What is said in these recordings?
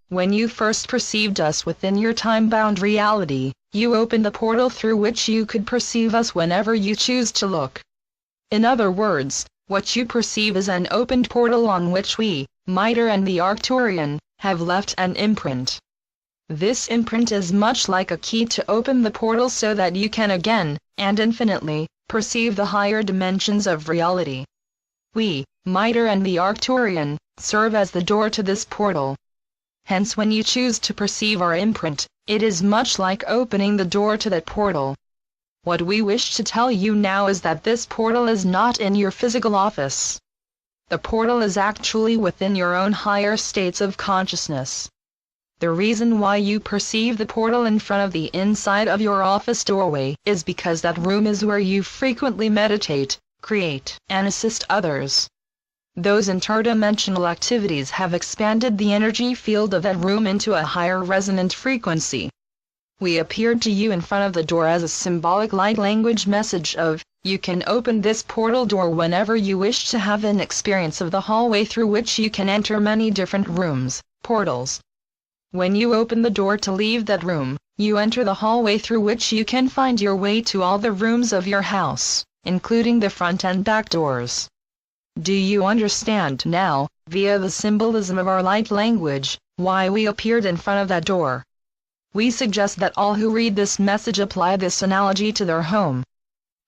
When you first perceived us within your time-bound reality, you opened the portal through which you could perceive us whenever you choose to look. In other words, what you perceive is an opened portal on which we, Mitre and the Arcturian, have left an imprint. This imprint is much like a key to open the portal so that you can again, and infinitely, perceive the higher dimensions of reality. We, Mitre and the Arcturian, serve as the door to this portal. Hence when you choose to perceive our imprint, it is much like opening the door to that portal. What we wish to tell you now is that this portal is not in your physical office. The portal is actually within your own higher states of consciousness. The reason why you perceive the portal in front of the inside of your office doorway is because that room is where you frequently meditate, create, and assist others. Those interdimensional activities have expanded the energy field of that room into a higher resonant frequency. We appeared to you in front of the door as a symbolic light language message of, you can open this portal door whenever you wish to have an experience of the hallway through which you can enter many different rooms, portals. When you open the door to leave that room, you enter the hallway through which you can find your way to all the rooms of your house, including the front and back doors. Do you understand now, via the symbolism of our light language, why we appeared in front of that door? We suggest that all who read this message apply this analogy to their home.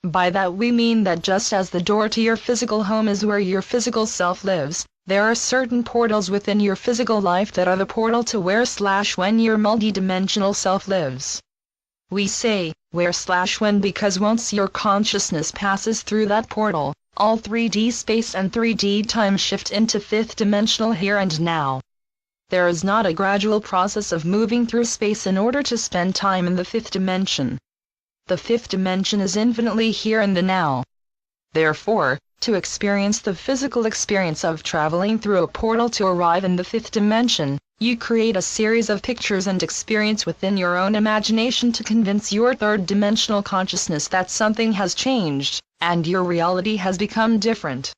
By that we mean that just as the door to your physical home is where your physical self lives, there are certain portals within your physical life that are the portal to where/when your multidimensional self lives. We say, where/when because once your consciousness passes through that portal, all 3D space and 3D time shift into fifth dimensional here and now. There is not a gradual process of moving through space in order to spend time in the fifth dimension. The fifth dimension is infinitely here in the now. Therefore, to experience the physical experience of traveling through a portal to arrive in the fifth dimension, you create a series of pictures and experience within your own imagination to convince your third-dimensional consciousness that something has changed, and your reality has become different.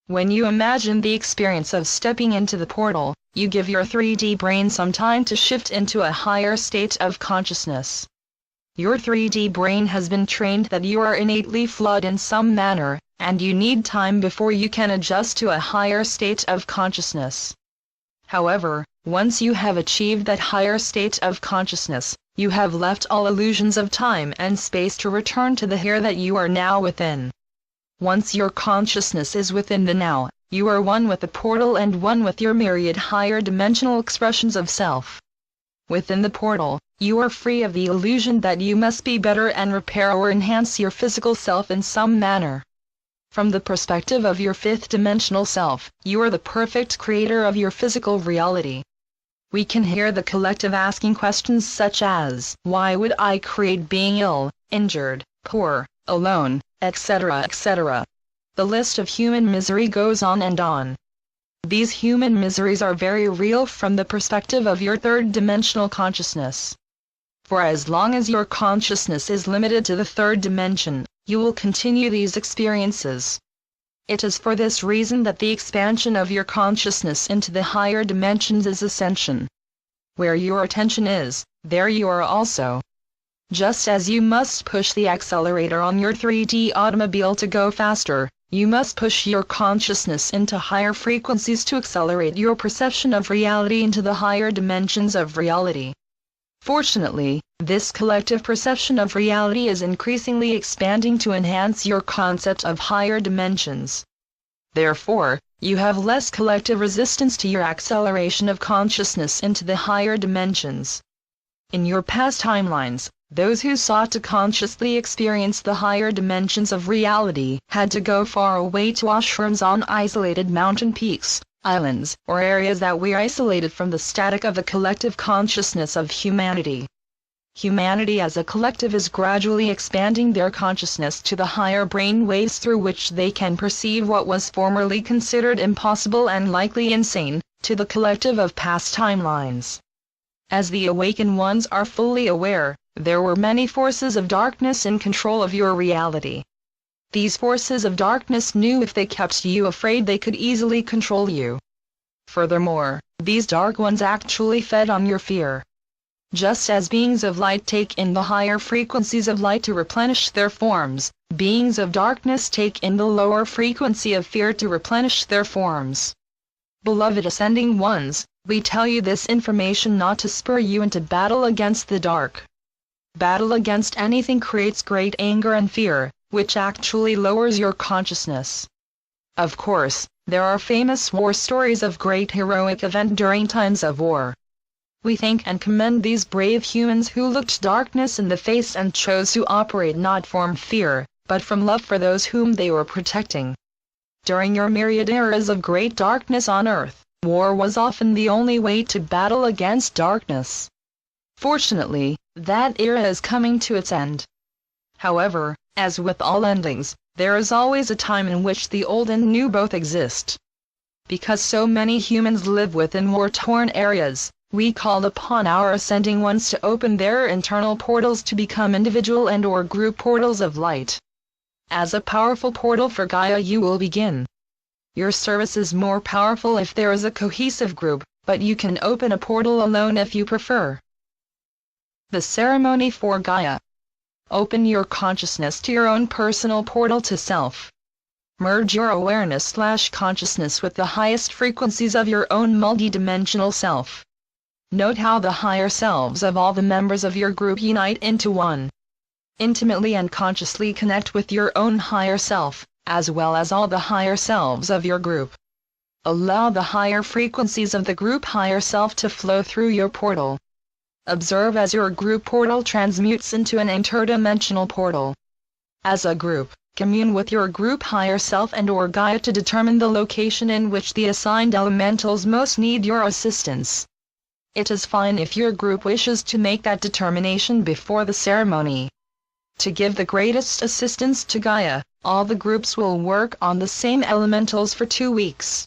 When you imagine the experience of stepping into the portal, you give your 3D brain some time to shift into a higher state of consciousness. Your 3D brain has been trained that you are innately flawed in some manner, and you need time before you can adjust to a higher state of consciousness. However, once you have achieved that higher state of consciousness, you have left all illusions of time and space to return to the here that you are now within. Once your consciousness is within the now, you are one with the portal and one with your myriad higher dimensional expressions of self. Within the portal, you are free of the illusion that you must be better and repair or enhance your physical self in some manner. From the perspective of your fifth dimensional self, you are the perfect creator of your physical reality. We can hear the collective asking questions such as, why would I create being ill, injured, poor, alone, etc., etc. The list of human misery goes on and on. These human miseries are very real from the perspective of your third-dimensional consciousness. For as long as your consciousness is limited to the third dimension, you will continue these experiences. It is for this reason that the expansion of your consciousness into the higher dimensions is ascension. Where your attention is, there you are also. Just as you must push the accelerator on your 3D automobile to go faster, you must push your consciousness into higher frequencies to accelerate your perception of reality into the higher dimensions of reality. Fortunately, this collective perception of reality is increasingly expanding to enhance your concept of higher dimensions. Therefore, you have less collective resistance to your acceleration of consciousness into the higher dimensions. In your past timelines, those who sought to consciously experience the higher dimensions of reality had to go far away to ashrams on isolated mountain peaks, islands, or areas that were isolated from the static of the collective consciousness of humanity. Humanity as a collective is gradually expanding their consciousness to the higher brain waves through which they can perceive what was formerly considered impossible and likely insane, to the collective of past timelines. As the awakened ones are fully aware, there were many forces of darkness in control of your reality. These forces of darkness knew if they kept you afraid they could easily control you. Furthermore, These dark ones actually fed on your fear. Just as beings of light take in the higher frequencies of light to replenish their forms, beings of darkness take in the lower frequency of fear to replenish their forms. Beloved ascending ones, we tell you this information not to spur you into battle against the dark. Battle against anything creates great anger and fear, which actually lowers your consciousness. Of course, there are famous war stories of great heroic event during times of war. We thank and commend these brave humans who looked darkness in the face and chose to operate not from fear, but from love for those whom they were protecting. During your myriad eras of great darkness on earth, war was often the only way to battle against darkness. Fortunately, that era is coming to its end. However, as with all endings, there is always a time in which the old and new both exist. Because so many humans live within war-torn areas, we call upon our ascending ones to open their internal portals to become individual and/or group portals of light. As a powerful portal for Gaia you will begin. Your service is more powerful if there is a cohesive group, but you can open a portal alone if you prefer. The ceremony for Gaia. Open your consciousness to your own personal portal to self. Merge your awareness/consciousness with the highest frequencies of your own multidimensional self. Note how the higher selves of all the members of your group unite into one. Intimately and consciously connect with your own higher self, as well as all the higher selves of your group. Allow the higher frequencies of the group higher self to flow through your portal. Observe as your group portal transmutes into an interdimensional portal. As a group, commune with your group higher self and/or Gaia to determine the location in which the assigned elementals most need your assistance. It is fine if your group wishes to make that determination before the ceremony. To give the greatest assistance to Gaia, all the groups will work on the same elementals for 2 weeks.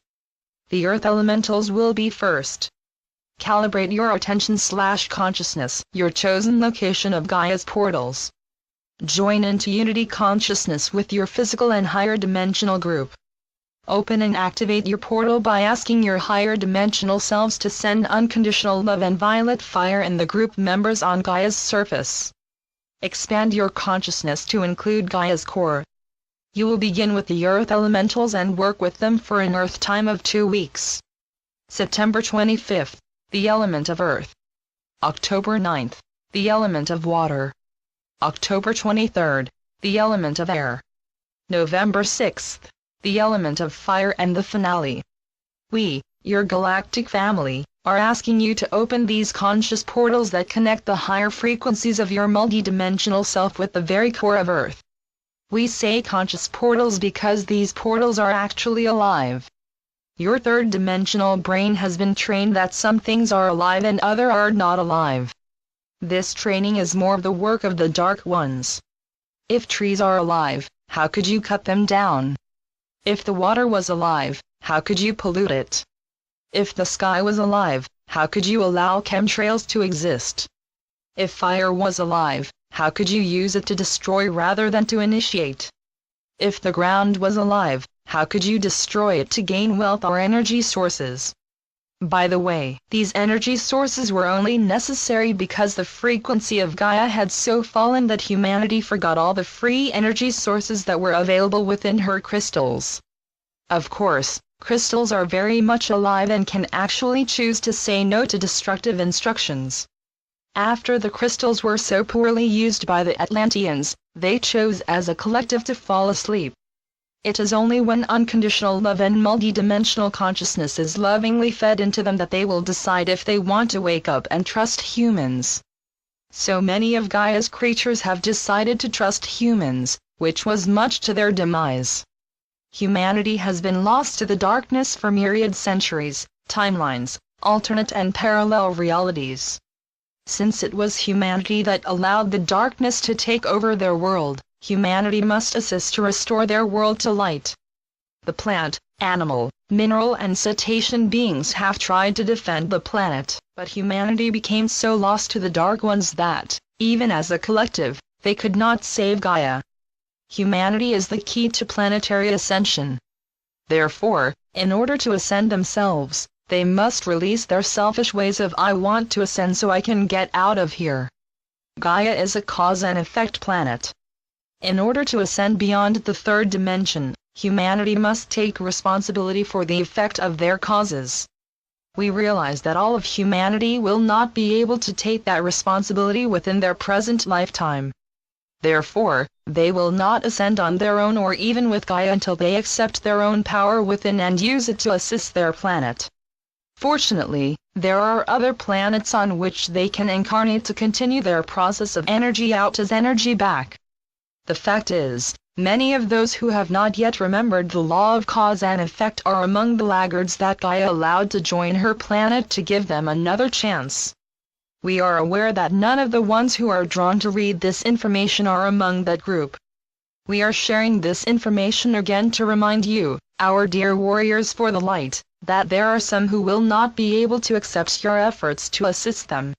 The earth elementals will be first. Calibrate your attention/consciousness, your chosen location of Gaia's portals. Join into unity consciousness with your physical and higher dimensional group. Open and activate your portal by asking your higher dimensional selves to send unconditional love and violet fire in the group members on Gaia's surface. Expand your consciousness to include Gaia's core. You will begin with the earth elementals and work with them for an earth time of 2 weeks. September 25th, the element of earth. October 9th, the element of water. October 23rd, the element of air. November 6th, the element of fire, and the finale. We, your galactic family, are asking you to open these conscious portals that connect the higher frequencies of your multidimensional self with the very core of Earth. We say conscious portals because these portals are actually alive. Your third-dimensional brain has been trained that some things are alive and other are not alive. This training is more of the work of the dark ones. If trees are alive, how could you cut them down? If the water was alive, how could you pollute it? If the sky was alive, how could you allow chemtrails to exist? If fire was alive, how could you use it to destroy rather than to initiate? If the ground was alive, how could you destroy it to gain wealth or energy sources? By the way, these energy sources were only necessary because the frequency of Gaia had so fallen that humanity forgot all the free energy sources that were available within her crystals. Of course, crystals are very much alive and can actually choose to say no to destructive instructions. After the crystals were so poorly used by the Atlanteans, they chose as a collective to fall asleep. It is only when unconditional love and multidimensional consciousness is lovingly fed into them that they will decide if they want to wake up and trust humans. So many of Gaia's creatures have decided to trust humans, which was much to their demise. Humanity has been lost to the darkness for myriad centuries, timelines, alternate and parallel realities. Since it was humanity that allowed the darkness to take over their world, humanity must assist to restore their world to light. The plant, animal, mineral and cetacean beings have tried to defend the planet, but humanity became so lost to the dark ones that, even as a collective, they could not save Gaia. Humanity is the key to planetary ascension. Therefore, in order to ascend themselves, They must release their selfish ways of "I want to ascend so I can get out of here." Gaia is a cause and effect planet. In order to ascend beyond the third dimension, humanity must take responsibility for the effect of their causes. We realize that all of humanity will not be able to take that responsibility within their present lifetime. Therefore, they will not ascend on their own or even with Gaia until they accept their own power within and use it to assist their planet. Fortunately, there are other planets on which they can incarnate to continue their process of energy out as energy back. The fact is, many of those who have not yet remembered the law of cause and effect are among the laggards that Gaia allowed to join her planet to give them another chance. We are aware that none of the ones who are drawn to read this information are among that group. We are sharing this information again to remind you, our dear warriors for the light, that there are some who will not be able to accept your efforts to assist them.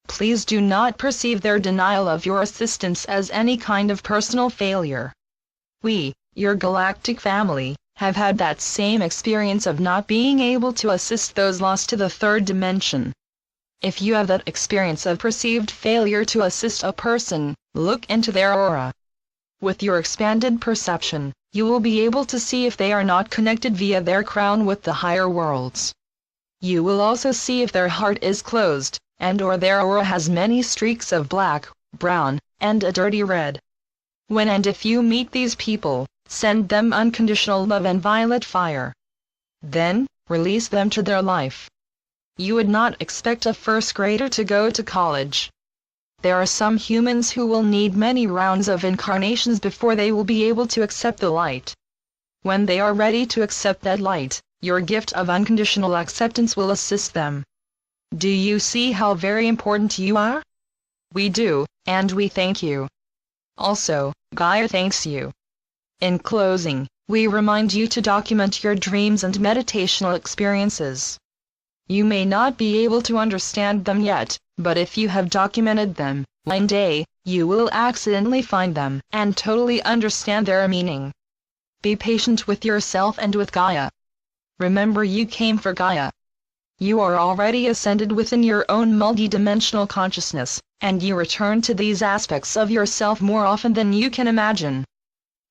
Please do not perceive their denial of your assistance as any kind of personal failure. We, your galactic family, have had that same experience of not being able to assist those lost to the third dimension. If you have that experience of perceived failure to assist a person, look into their aura. With your expanded perception, you will be able to see if they are not connected via their crown with the higher worlds. You will also see if their heart is closed, and/or their aura has many streaks of black, brown, and a dirty red. When and if you meet these people, send them unconditional love and violet fire. Then, release them to their life. You would not expect a first grader to go to college. There are some humans who will need many rounds of incarnations before they will be able to accept the light. When they are ready to accept that light, your gift of unconditional acceptance will assist them. Do you see how very important you are? We do, and we thank you. Also, Gaia thanks you. In closing, we remind you to document your dreams and meditational experiences. You may not be able to understand them yet, but if you have documented them, one day, you will accidentally find them and totally understand their meaning. Be patient with yourself and with Gaia. Remember, you came for Gaia. You are already ascended within your own multidimensional consciousness, and you return to these aspects of yourself more often than you can imagine.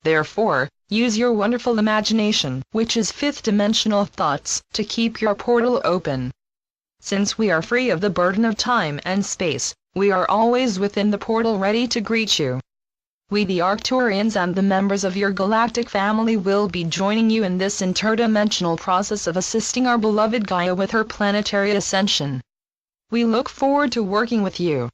Therefore, use your wonderful imagination, which is fifth-dimensional thoughts, to keep your portal open. Since we are free of the burden of time and space, we are always within the portal ready to greet you. We the Arcturians and the members of your galactic family will be joining you in this interdimensional process of assisting our beloved Gaia with her planetary ascension. We look forward to working with you.